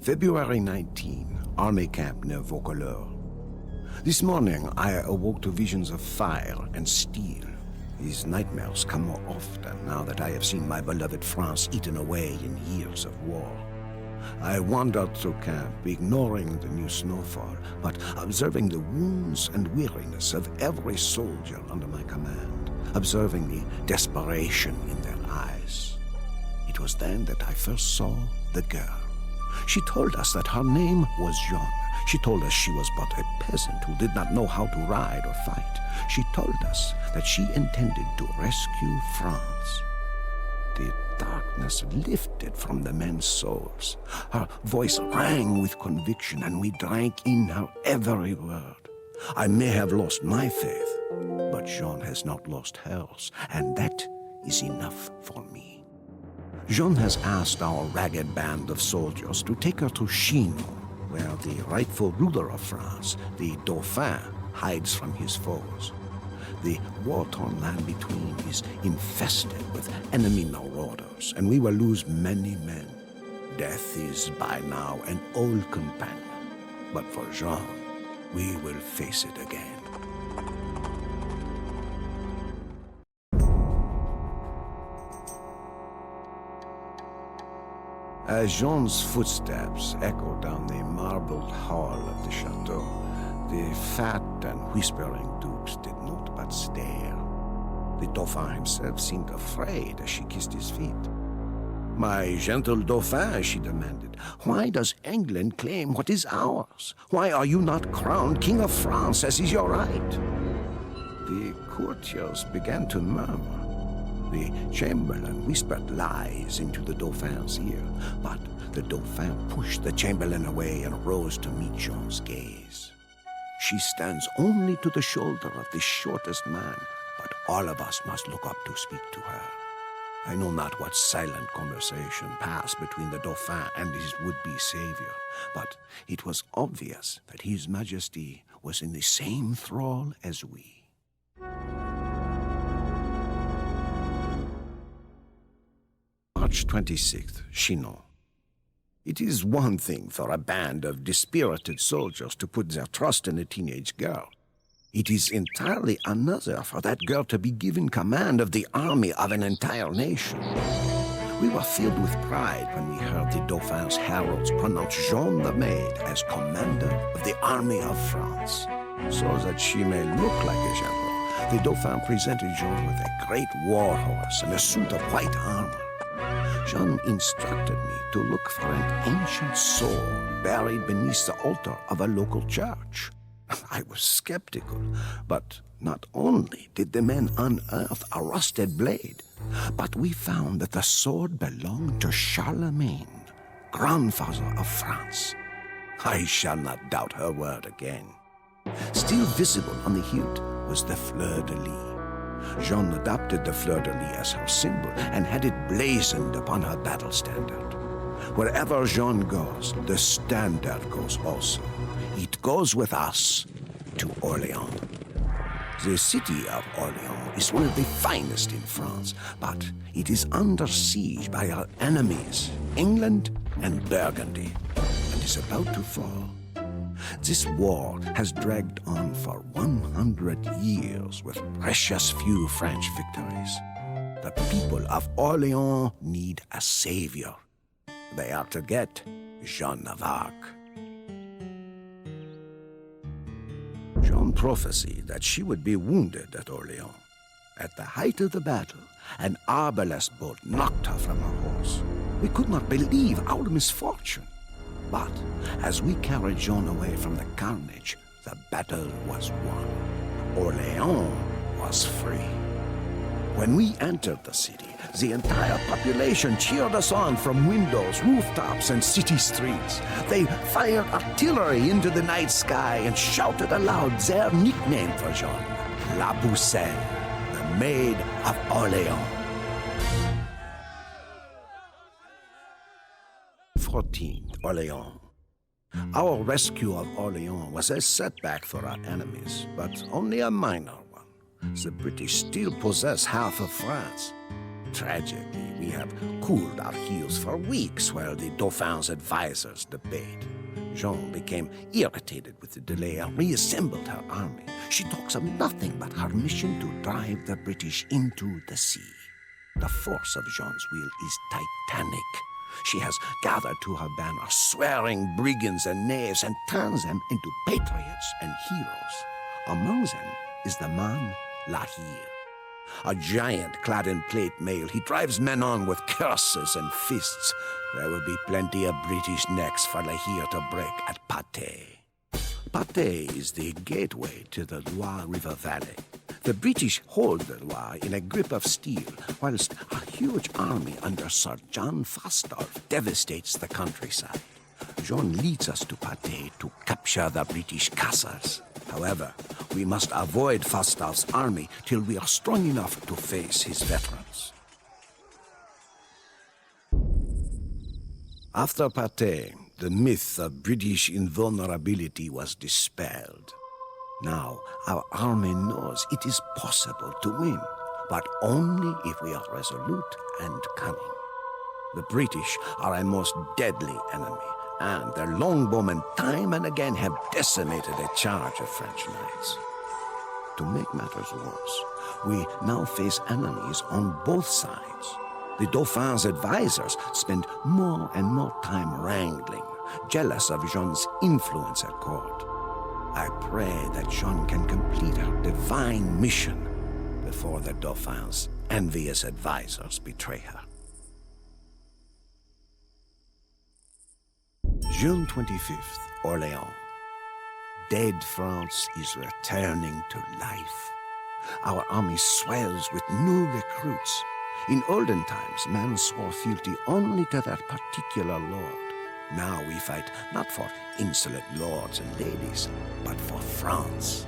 February 19, Army Camp near Vaucouleurs. This morning, I awoke to visions of fire and steel. These nightmares come more often now that I have seen my beloved France eaten away in years of war. I wandered through camp, ignoring the new snowfall, but observing the wounds and weariness of every soldier under my command, observing the desperation in their eyes. It was then that I first saw the girl. She told us that her name was Joan. She told us she was but a peasant who did not know how to ride or fight. She told us that she intended to rescue France. The darkness lifted from the men's souls. Her voice rang with conviction, and we drank in her every word. I may have lost my faith, but Joan has not lost hers, and that is enough for me. Joan has asked our ragged band of soldiers to take her to Chinon, where the rightful ruler of France, the Dauphin, hides from his foes. The war-torn land between is infested with enemy marauders, and we will lose many men. Death is by now an old companion, but for Joan, we will face it again. As Jean's footsteps echoed down the marbled hall of the chateau, the fat and whispering dukes did naught but stare. The Dauphin himself seemed afraid as she kissed his feet. "My gentle Dauphin," she demanded, "why does England claim what is ours? Why are you not crowned King of France, as is your right?" The courtiers began to murmur. The chamberlain whispered lies into the Dauphin's ear, but the Dauphin pushed the chamberlain away and rose to meet Jean's gaze. She stands only to the shoulder of the shortest man, but all of us must look up to speak to her. I know not what silent conversation passed between the Dauphin and his would-be savior, but it was obvious that His Majesty was in the same thrall as we. March 26th, Chinon. It is one thing for a band of dispirited soldiers to put their trust in a teenage girl. It is entirely another for that girl to be given command of the army of an entire nation. We were filled with pride when we heard the Dauphin's heralds pronounce Joan the Maid as commander of the army of France. So that she may look like a general, the Dauphin presented Joan with a great war horse and a suit of white armor. Joan instructed me to look for an ancient sword buried beneath the altar of a local church. I was skeptical, but not only did the men unearth a rusted blade, but we found that the sword belonged to Charlemagne, grandfather of France. I shall not doubt her word again. Still visible on the hilt was the fleur-de-lis. Joan adopted the fleur-de-lis as her symbol and had it blazoned upon her battle standard. Wherever Joan goes, the standard goes also. It goes with us to Orléans. The city of Orléans is one of the finest in France, but it is under siege by our enemies, England and Burgundy, and is about to fall. This war has dragged on for 100 years with precious few French victories. The people of Orléans need a savior. They are to get Joan of Arc. Joan prophesied that she would be wounded at Orléans. At the height of the battle, an arbalest bolt knocked her from her horse. We could not believe our misfortune. But as we carried Joan away from the carnage, the battle was won. Orléans was free. When we entered the city, the entire population cheered us on from windows, rooftops, and city streets. They fired artillery into the night sky and shouted aloud their nickname for Joan, La Pucelle, the Maid of Orléans. 14th, Orléans. Our rescue of Orléans was a setback for our enemies, but only a minor one. The British still possess half of France. Tragically, We have cooled our heels for weeks while the Dauphin's advisors debate. Joan became irritated with the delay and reassembled her army. She talks of nothing but her mission to drive the British into the sea. The force of Joan's will is titanic. She has gathered to her banner swearing brigands and knaves and turns them into patriots and heroes. Among them is the man La Hire. A giant clad in plate mail, he drives men on with curses and fists. There will be plenty of British necks for La Hire to break at Patay. Patay is the gateway to the Loire River Valley. The British hold the Loire in a grip of steel, whilst a huge army under Sir John Fastolf devastates the countryside. Joan leads us to Patay to capture the British castles. However, we must avoid Fastolf's army till we are strong enough to face his veterans. After Patay, the myth of British invulnerability was dispelled. Now, our army knows it is possible to win, but only if we are resolute and cunning. The British are a most deadly enemy, and their longbowmen time and again have decimated a charge of French knights. To make matters worse, we now face enemies on both sides. The Dauphin's advisors spend more and more time wrangling, jealous of Joan's influence at court. I pray that Joan can complete her divine mission before the Dauphin's envious advisors betray her. June 25th, Orléans. Dead France is returning to life. Our army swells with new recruits. In olden times, men swore fealty only to their particular lord. Now we fight not for insolent lords and ladies, but for France.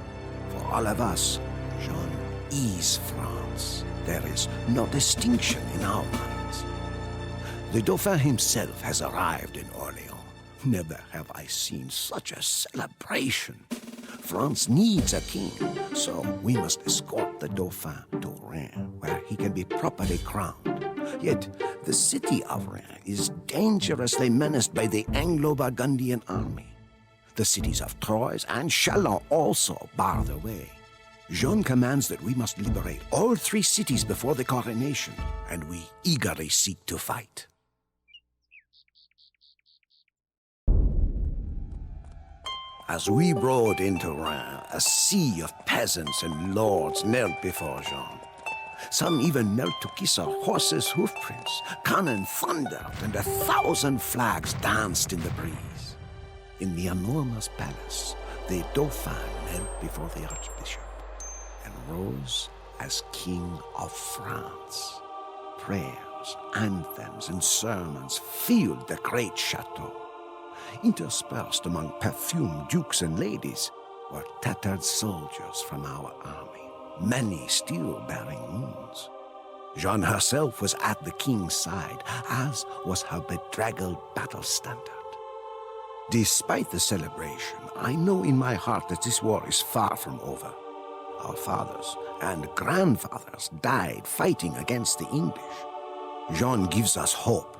For all of us, Joan is France. There is no distinction in our minds. The Dauphin himself has arrived in Orléans. Never have I seen such a celebration. France needs a king, so we must escort the Dauphin to Reims, where he can be properly crowned. Yet, the city of Reims is dangerously menaced by the Anglo-Burgundian army. The cities of Troyes and Chalons also bar the way. Joan commands that we must liberate all three cities before the coronation, and we eagerly seek to fight. As we rode into Reims, a sea of peasants and lords knelt before Joan. Some even knelt to kiss our horses' hoofprints. Cannon thundered, and 1,000 flags danced in the breeze. In the enormous palace, the Dauphin knelt before the Archbishop and rose as King of France. Prayers, anthems, and sermons filled the great chateau. Interspersed among perfumed dukes and ladies were tattered soldiers from our army, many still bearing wounds. Joan herself was at the king's side, as was her bedraggled battle standard. Despite the celebration, I know in my heart that this war is far from over. Our fathers and grandfathers died fighting against the English. Joan gives us hope,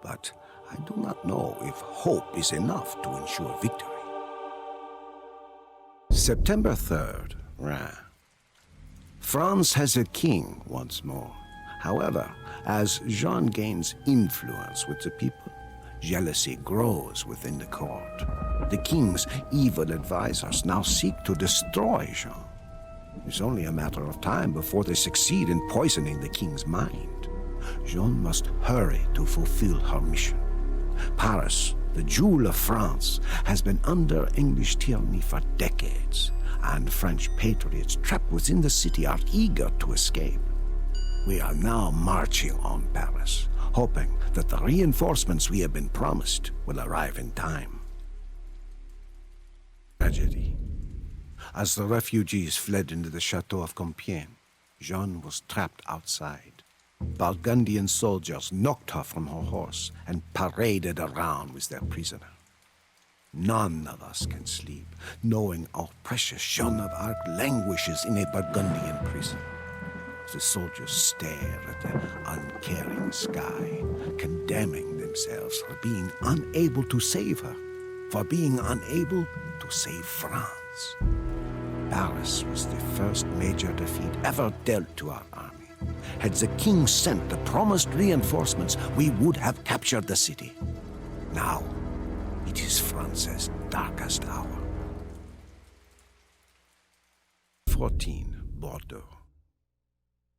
but I do not know if hope is enough to ensure victory. September 3rd, Reims. France has a king once more. However, as Joan gains influence with the people, jealousy grows within the court. The king's evil advisors now seek to destroy Joan. It's only a matter of time before they succeed in poisoning the king's mind. Joan must hurry to fulfill her mission. Paris, the jewel of France, has been under English tyranny for decades, and French patriots trapped within the city are eager to escape. We are now marching on Paris, hoping that the reinforcements we have been promised will arrive in time. Tragedy. As the refugees fled into the chateau of Compiègne, Joan was trapped outside. Burgundian soldiers knocked her from her horse and paraded around with their prisoner. None of us can sleep, knowing our precious Joan of Arc languishes in a Burgundian prison. The soldiers stare at the uncaring sky, condemning themselves for being unable to save her, for being unable to save France. Paris was the first major defeat ever dealt to our army. Had the king sent the promised reinforcements, we would have captured the city. Now, it is France's darkest hour. 14, Bordeaux.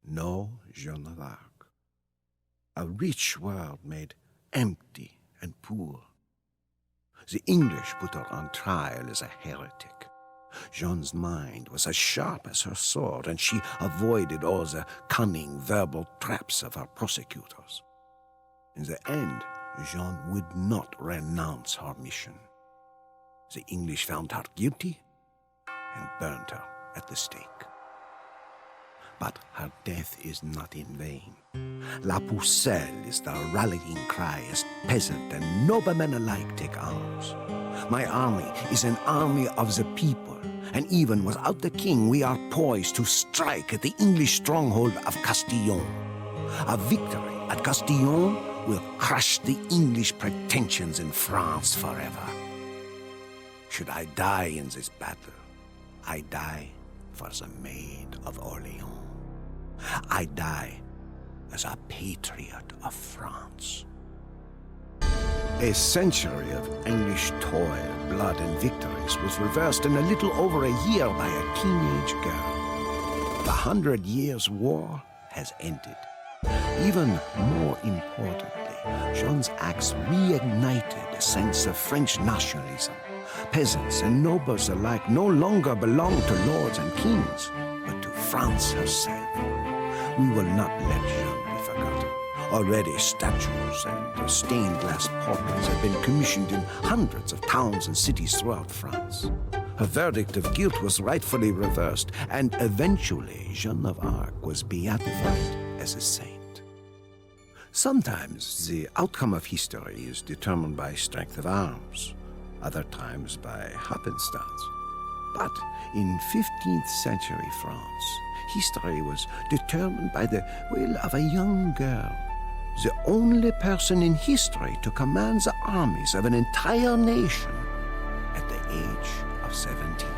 No Joan of Arc. A rich world made empty and poor. The English put her on trial as a heretic. Joan's mind was as sharp as her sword, and she avoided all the cunning verbal traps of her prosecutors. In the end, Joan would not renounce her mission. The English found her guilty and burned her at the stake. But her death is not in vain. La Pucelle is the rallying cry as peasant and noblemen alike take arms. My army is an army of the people, and even without the king, we are poised to strike at the English stronghold of Castillon. A victory at Castillon will crush the English pretensions in France forever. Should I die in this battle, I die for the Maid of Orleans. I die as a patriot of France. A century of English toil, blood, and victories was reversed in a little over a year by a teenage girl. The 100 Years' War has ended. Even more importantly, Joan's acts reignited a sense of French nationalism. Peasants and nobles alike no longer belong to lords and kings, but to France herself. We will not let Joan be forgotten. Already statues and stained glass portraits have been commissioned in hundreds of towns and cities throughout France. Her verdict of guilt was rightfully reversed, and eventually Joan of Arc was beatified as a saint. Sometimes the outcome of history is determined by strength of arms, other times by happenstance. But in 15th century France, history was determined by the will of a young girl, the only person in history to command the armies of an entire nation at the age of 17.